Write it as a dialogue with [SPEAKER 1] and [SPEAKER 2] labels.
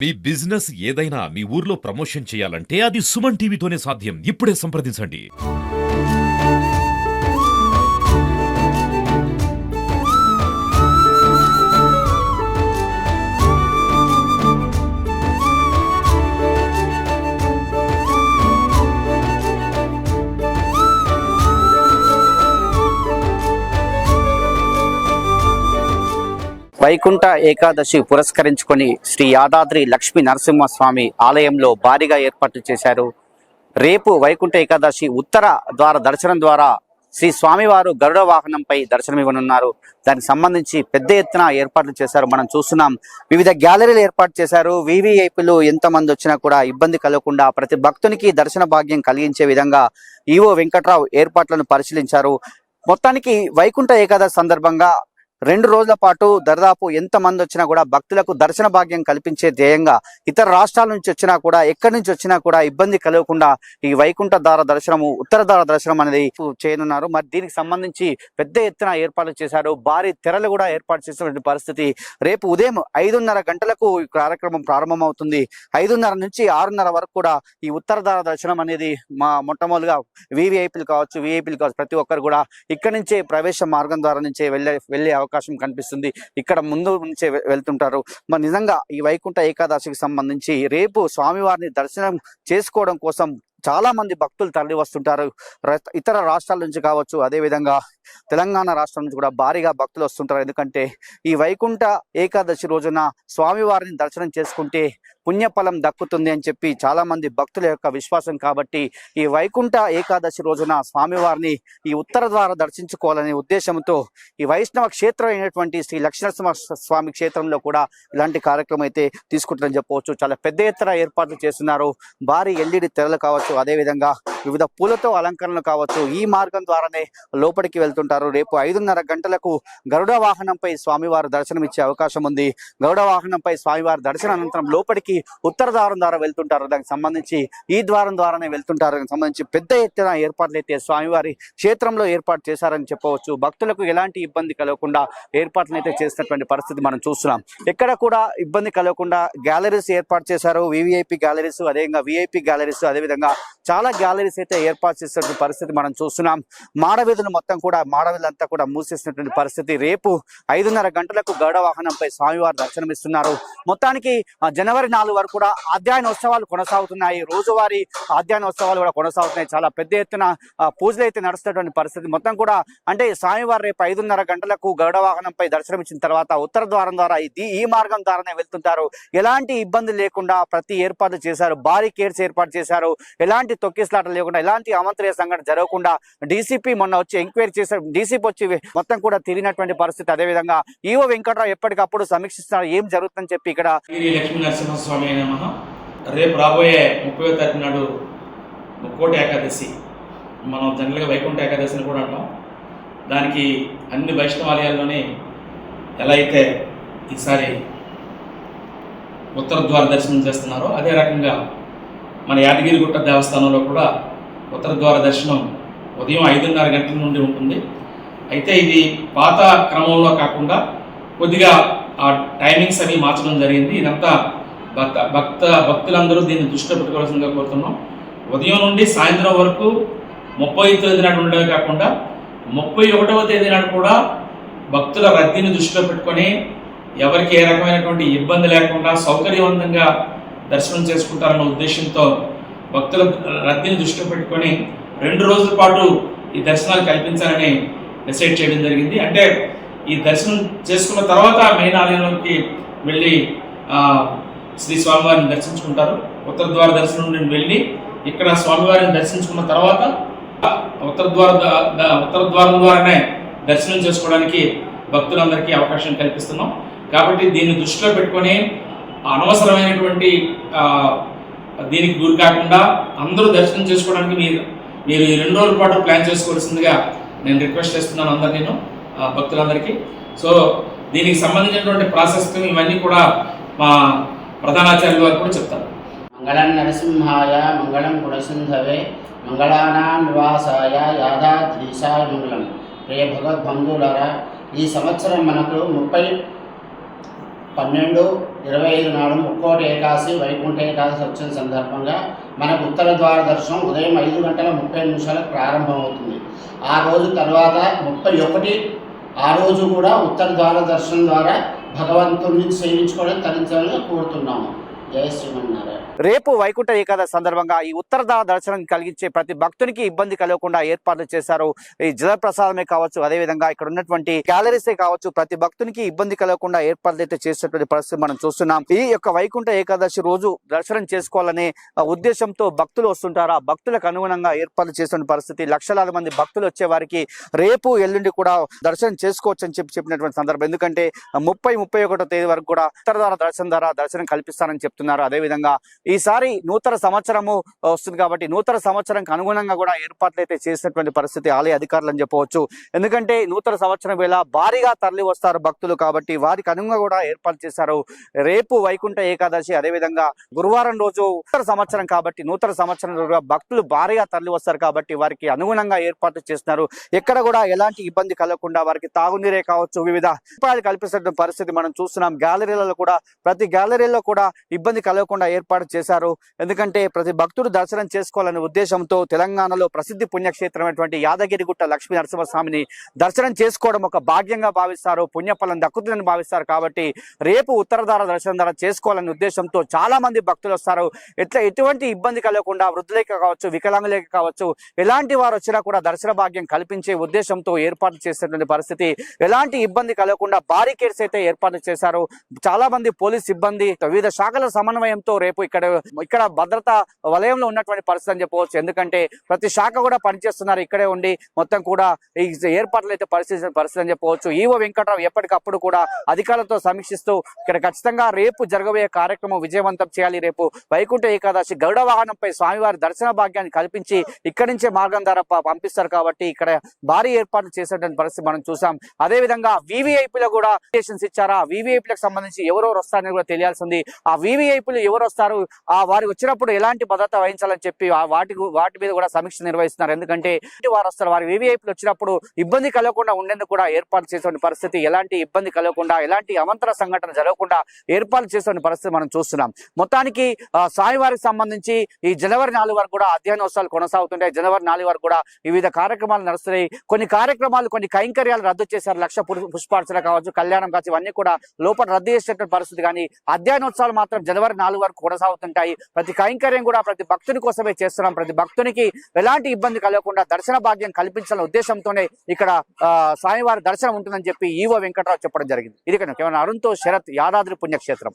[SPEAKER 1] మీ business ఏదైనా మీ ఊర్లో promotion చేయాలంటే అది సుమన్ టీవీతోనే సాధ్యం. ఇప్పుడే సంప్రదించండి.
[SPEAKER 2] వైకుంఠ ఏకాదశి పురస్కరించుకొని శ్రీ యాదాద్రి లక్ష్మీ నరసింహస్వామి ఆలయంలో భారీగా ఏర్పాట్లు చేశారు. రేపు వైకుంఠ ఏకాదశి ఉత్తర ద్వార దర్శనం ద్వారా శ్రీ స్వామివారు గరుడ వాహనంపై దర్శనమివ్వనున్నారు. దానికి సంబంధించి పెద్ద ఎత్తున ఏర్పాట్లు చేశారు. మనం చూస్తున్నాం, వివిధ గ్యాలరీలు ఏర్పాటు చేశారు. వివిఐపీలు ఎంతమంది వచ్చినా కూడా ఇబ్బంది కలగకుండా ప్రతి భక్తునికి దర్శన భాగ్యం కలిగించే విధంగా ఈవో వెంకట్రావు ఏర్పాట్లను పరిశీలించారు. మొత్తానికి వైకుంఠ ఏకాదశి సందర్భంగా 2 రోజుల పాటు దాదాపు ఎంతమంది వచ్చినా కూడా భక్తులకు దర్శన భాగ్యం కల్పించే ధ్యేయంగా ఇతర రాష్ట్రాల నుంచి వచ్చినా కూడా ఎక్కడి నుంచి వచ్చినా కూడా ఇబ్బంది కలగకుండా ఈ వైకుంఠ ద్వార దర్శనము ఉత్తర ద్వార దర్శనం అనేది చేయనున్నారు. మరి దీనికి సంబంధించి పెద్ద ఎత్తున ఏర్పాట్లు చేశారు. భారీ తెరలు కూడా ఏర్పాటు చేసినటువంటి పరిస్థితి. రేపు ఉదయం 5:30 గంటలకు ఈ కార్యక్రమం ప్రారంభమవుతుంది. 5:30 నుంచి 6:30 వరకు కూడా ఈ ఉత్తర ద్వార దర్శనం అనేది మొట్టమొదటిగా వివిఐపీలు కావచ్చు ప్రతి ఒక్కరు కూడా ఇక్కడ నుంచే ప్రవేశ మార్గం ద్వారా నుంచే వెళ్ళే అవకాశం కనిపిస్తుంది. ఇక్కడ ముందు నుంచే వెళ్తుంటారు. మరి నిజంగా ఈ వైకుంఠ ఏకాదశికి సంబంధించి రేపు స్వామివారిని దర్శనం చేసుకోవడం కోసం చాలా మంది భక్తులు తరలి వస్తుంటారు. ఇతర రాష్ట్రాల నుంచి కావచ్చు, అదేవిధంగా తెలంగాణ రాష్ట్రం నుంచి కూడా భారీగా భక్తులు వస్తుంటారు. ఎందుకంటే ఈ వైకుంఠ ఏకాదశి రోజున స్వామివారిని దర్శనం చేసుకుంటే పుణ్యఫలం దక్కుతుంది అని చెప్పి చాలా మంది భక్తుల యొక్క విశ్వాసం. కాబట్టి ఈ వైకుంఠ ఏకాదశి రోజున స్వామివారిని ఈ ఉత్తర ద్వార దర్శించుకోవాలనే ఉద్దేశంతో ఈ వైష్ణవ క్షేత్రం అయినటువంటి శ్రీ లక్ష్మీనరసింహ స్వామి క్షేత్రంలో కూడా ఇలాంటి కార్యక్రమం అయితే తీసుకుంటారని చెప్పవచ్చు. చాలా పెద్ద ఎత్తున ఏర్పాట్లు చేస్తున్నారు. భారీ ఎల్ఈడి తెరలు కావచ్చు, అదేవిధంగా వివిధ పూలతో అలంకరణలు కావచ్చు. ఈ మార్గం ద్వారానే లోపలికి వెళ్తుంటారు. రేపు 5:30 గంటలకు గరుడ వాహనంపై స్వామివారు దర్శనం ఇచ్చే అవకాశం ఉంది. గరుడ వాహనంపై స్వామివారి దర్శనం అనంతరం లోపలికి ఉత్తర ద్వారం ద్వారా వెళ్తుంటారు. దానికి సంబంధించి ఈ ద్వారం ద్వారానే వెళ్తుంటారు. దానికి సంబంధించి పెద్ద ఎత్తున ఏర్పాట్లు అయితే స్వామివారి క్షేత్రంలో ఏర్పాటు చేశారని చెప్పవచ్చు. భక్తులకు ఎలాంటి ఇబ్బంది కలగకుండా ఏర్పాట్లను అయితే చేసినటువంటి పరిస్థితి మనం చూస్తున్నాం. ఎక్కడ కూడా ఇబ్బంది కలగకుండా గ్యాలరీస్ ఏర్పాటు చేశారు. వివిఐపి గ్యాలరీస్, అదేవిధంగా విఐపి గ్యాలరీస్, అదేవిధంగా చాలా గ్యాలరీస్ అయితే ఏర్పాటు చేసినటువంటి పరిస్థితి మనం చూస్తున్నాం. మాడవీధులు మాడవీధులంతా కూడా మూసేసినటువంటి పరిస్థితి. రేపు 5:30 గంటలకు గరుడ వాహనంపై స్వామివారు దర్శనమిస్తున్నారు. మొత్తానికి జనవరి 4 వరకు కూడా అధ్యయనోత్సవాలు కొనసాగుతున్నాయి. రోజువారీ అధ్యయనోత్సవాలు కూడా కొనసాగుతున్నాయి. చాలా పెద్ద ఎత్తున పూజలు అయితే నడుస్తున్నటువంటి పరిస్థితి. మొత్తం కూడా అంటే స్వామివారు రేపు 5:30 గంటలకు గరుడ వాహనంపై దర్శనం ఇచ్చిన తర్వాత ఉత్తర ద్వారం ద్వారా ఈ మార్గం ద్వారానే వెళ్తుంటారు. ఎలాంటి ఇబ్బంది లేకుండా ప్రతి ఏర్పాట్లు చేశారు. బారికేడ్స్ ఏర్పాటు చేశారు. ఎలాంటి తొక్కిసలాట లేకుండా, ఎలాంటి అమంత్రియ సంఘటన జరగకుండా డీసీపీ మొన్న వచ్చి ఎంక్వైరీ చేశారు. డీసీపీ వచ్చి మొత్తం కూడా తిరిగినటువంటి పరిస్థితి. అదేవిధంగా ఈవో వెంకట్రావు ఎప్పటికప్పుడు సమీక్షిస్తున్నారు ఏం జరుగుతుందని చెప్పి. ఇక్కడ
[SPEAKER 3] లక్ష్మీ నరసింహస్వామి నమః. రేపు రాబోయే 30వ తారీఖు నాడు ముక్కోటి ఏకాదశి, మనం జనరల్గా వైకుంఠ ఏకాదశిని కూడా అంటాం. దానికి అన్ని వైష్ణవాలయాల్లోనే ఎలా అయితే ఈసారి ఉత్తర ద్వార దర్శనం చేస్తున్నారో అదే రకంగా మన యాదగిరిగుట్ట దేవస్థానంలో కూడా ఉత్తర ద్వార దర్శనం ఉదయం 5:30 గంటల నుండి ఉంటుంది. అయితే ఇది పాత క్రమంలో కాకుండా కొద్దిగా ఆ టైమింగ్స్ అవి మార్చడం జరిగింది. ఇదంతా భక్తులందరూ దీన్ని దృష్టిలో పెట్టుకోవాల్సిందిగా కోరుతున్నాం. ఉదయం నుండి సాయంత్రం వరకు 30వ తేదీ నాడు ఉండడమే కాకుండా 31వ తేదీ నాడు కూడా భక్తుల రద్దీని దృష్టిలో పెట్టుకొని ఎవరికి ఏ రకమైనటువంటి ఇబ్బంది లేకుండా సౌకర్యవంతంగా దర్శనం చేసుకుంటారన్న ఉద్దేశంతో భక్తుల రద్దీని దృష్టిలో పెట్టుకొని 2 రోజుల పాటు ఈ దర్శనాలు కల్పించాలని డిసైడ్ చేయడం జరిగింది. అంటే ఈ దర్శనం చేసుకున్న తర్వాత మెయిన్ ఆలయంలోకి వెళ్ళి శ్రీ స్వామివారిని దర్శించుకుంటారు. ఉత్తర ద్వార దర్శనం నుండి వెళ్ళి ఇక్కడ స్వామివారిని దర్శించుకున్న తర్వాత ఉత్తర ద్వారం ద్వారానే దర్శనం చేసుకోవడానికి భక్తులందరికీ అవకాశం కల్పిస్తున్నాం. కాబట్టి దీన్ని దృష్టిలో పెట్టుకొని అనవసరమైనటువంటి దీనికి గురి కాకుండా అందరూ దర్శనం చేసుకోవడానికి మీరు ఈ 2 రోజుల పాటు ప్లాన్ చేసుకోవాల్సిందిగా నేను రిక్వెస్ట్ చేస్తున్నాను అందరినీ, భక్తులందరికీ. సో దీనికి సంబంధించినటువంటి ప్రాసెస్ ఇవన్నీ కూడా మా ప్రధానాచార్యుల వారు కూడా చెప్తారు.
[SPEAKER 4] మంగళం నరసింహాయ మంగళం గుణసింధవే మంగళానాం నివాసాయ యాదాద్రీశాయ మంగళం. ప్రియ భగవద్బంధువులారా, ఈ సంవత్సరం మనకు 12/25 నాడు ముక్కోటి ఏకాదశి వైకుంఠ ఏకాదశి వచ్చిన సందర్భంగా మనకు ఉత్తర ద్వార దర్శనం ఉదయం 5:30 ప్రారంభమవుతుంది. ఆ రోజు తర్వాత 31 ఆ రోజు కూడా ఉత్తర ద్వార దర్శనం ద్వారా భగవంతుడిని సేవించుకోవడం తరించాలని కోరుతున్నాము. జై శ్రీమన్నారాయణ.
[SPEAKER 2] రేపు వైకుంఠ ఏకాదశి సందర్భంగా ఈ ఉత్తరధార దర్శనం కలిగించే ప్రతి భక్తునికి ఇబ్బంది కలగకుండా ఏర్పాట్లు చేశారు. ఈ జల ప్రసాదమే కావచ్చు, అదేవిధంగా ఇక్కడ ఉన్నటువంటి గ్యాలరీసే కావచ్చు, ప్రతి భక్తునికి ఇబ్బంది కలగకుండా ఏర్పాట్లు అయితే చేసేటువంటి పరిస్థితి మనం చూస్తున్నాం. ఈ యొక్క వైకుంఠ ఏకాదశి రోజు దర్శనం చేసుకోవాలనే ఉద్దేశంతో భక్తులు వస్తుంటారు. ఆ భక్తులకు అనుగుణంగా ఏర్పాట్లు చేసిన పరిస్థితి. లక్షలాది మంది భక్తులు వచ్చే వారికి రేపు ఎల్లుండి కూడా దర్శనం చేసుకోవచ్చు అని చెప్పినటువంటి సందర్భం. ఎందుకంటే 30-31 తేదీ వరకు కూడా ఉత్తరధార దర్శనం ద్వారా దర్శనం కల్పిస్తారని చెప్తున్నారు. అదేవిధంగా ఈసారి నూతన సంవత్సరము వస్తుంది కాబట్టి నూతన సంవత్సరంకి అనుగుణంగా కూడా ఏర్పాట్లు అయితే చేసినటువంటి పరిస్థితి ఆలయ అధికారులు అని చెప్పవచ్చు. ఎందుకంటే నూతన సంవత్సరం వేళ భారీగా తరలి వస్తారు భక్తులు కాబట్టి వారికి అనుగుణంగా కూడా ఏర్పాటు చేశారు. రేపు వైకుంఠ ఏకాదశి, అదేవిధంగా గురువారం రోజు నూతన సంవత్సరం కాబట్టి నూతన సంవత్సరం భక్తులు భారీగా తరలి వస్తారు కాబట్టి వారికి అనుగుణంగా ఏర్పాట్లు చేస్తున్నారు. ఎక్కడ కూడా ఎలాంటి ఇబ్బంది కలగకుండా వారికి తాగునీరే కావచ్చు, వివిధ ఉపాయాలు కల్పిస్తున్న పరిస్థితి మనం చూస్తున్నాం. గ్యాలరీలలో కూడా ప్రతి గ్యాలరీలో కూడా ఇబ్బంది కలగకుండా ఏర్పాటు చేశారు. ఎందుకంటే ప్రతి భక్తుడు దర్శనం చేసుకోవాలనే ఉద్దేశంతో తెలంగాణలో ప్రసిద్ధి పుణ్యక్షేత్రమైనటువంటి యాదగిరిగుట్ట లక్ష్మీ నరసింహస్వామిని దర్శనం చేసుకోవడం ఒక భాగ్యంగా భావిస్తారు, పుణ్యఫలం దక్కుతుందని భావిస్తారు. కాబట్టి రేపు ఉత్తరధార దర్శనం ద్వారా చేసుకోవాలనే ఉద్దేశంతో చాలా మంది భక్తులు వస్తారు. ఎటువంటి ఇబ్బంది కలగకుండా వృద్ధులకే కావచ్చు, వికలాంగులకే కావచ్చు, ఎలాంటి వారు వచ్చినా కూడా దర్శన భాగ్యం కల్పించే ఉద్దేశంతో ఏర్పాటు చేసేటువంటి పరిస్థితి. ఎలాంటి ఇబ్బంది కలగకుండా బారికేడ్స్ అయితే ఏర్పాటు చేశారు. చాలా మంది పోలీస్ సిబ్బంది వివిధ శాఖల సమన్వయంతో రేపు ఇక్కడ భద్రతా వలయంలో ఉన్నటువంటి పరిస్థితి అని చెప్పవచ్చు. ఎందుకంటే ప్రతి శాఖ కూడా పనిచేస్తున్నారు. ఇక్కడే ఉండి మొత్తం కూడా ఈ ఏర్పాట్లు అయితే పరిస్థితి అని చెప్పవచ్చు. ఈవో వెంకట్రావు ఎప్పటికప్పుడు కూడా అధికారులతో సమీక్షిస్తూ ఇక్కడ ఖచ్చితంగా రేపు జరగబోయే కార్యక్రమం విజయవంతం చేయాలి. రేపు వైకుంఠ ఏకాదశి గరుడ వాహనంపై స్వామివారి దర్శన భాగ్యాన్ని కల్పించి ఇక్కడి నుంచే మార్గం ద్వారా పంపిస్తారు. కాబట్టి ఇక్కడ భారీ ఏర్పాట్లు చేసేటువంటి పరిస్థితి మనం చూసాం. అదేవిధంగా వీవీఐపీలో కూడా స్టేషన్స్ ఇచ్చారా, వీవీఐపీలకు సంబంధించి ఎవరెవరు వస్తారని కూడా తెలియాల్సి ఉంది. ఆ వీవీఐపీలు ఎవరు వస్తారు, వారు వచ్చినప్పుడు ఎలాంటి భద్రత వహించాలని చెప్పి వాటి మీద కూడా సమీక్ష నిర్వహిస్తున్నారు. ఎందుకంటే వారు వస్తారు, వారి వీవీఐపీలు వచ్చినప్పుడు ఇబ్బంది కలగకుండా ఉండేందుకు కూడా ఏర్పాటు చేసే పరిస్థితి, ఎలాంటి ఇబ్బంది కలగకుండా ఎలాంటి అవంతర సంఘటన జరగకుండా ఏర్పాటు చేసే పరిస్థితి మనం చూస్తున్నాం. మొత్తానికి స్వామివారికి సంబంధించి ఈ జనవరి 4 వరకు కూడా అధ్యయనోత్సవాలు కొనసాగుతుంటాయి. జనవరి 4 వరకు కూడా వివిధ కార్యక్రమాలు నడుస్తున్నాయి. కొన్ని కైంకర్యాలు రద్దు చేశారు. లక్ష పుష్పార్చన కావచ్చు, కళ్యాణం కావచ్చు, ఇవన్నీ కూడా లోపల రద్దు చేసేటువంటి పరిస్థితి. కానీ అధ్యయనోత్సవాలు మాత్రం జనవరి 4 వరకు కొనసాగుతుంటాయి. ప్రతి కైంకర్యం కూడా ప్రతి భక్తుని కోసమే చేస్తున్నాం. ప్రతి భక్తునికి ఎలాంటి ఇబ్బంది కలగకుండా దర్శన భాగ్యం కల్పించాలనే ఉద్దేశంతోనే ఇక్కడ స్వామివారి దర్శనం ఉంటుందని చెప్పి ఈవో వెంకట్రావు చెప్పడం జరిగింది. ఇది కేవలం అరుణ్తో శరత్, యాదాద్రి పుణ్యక్షేత్రం.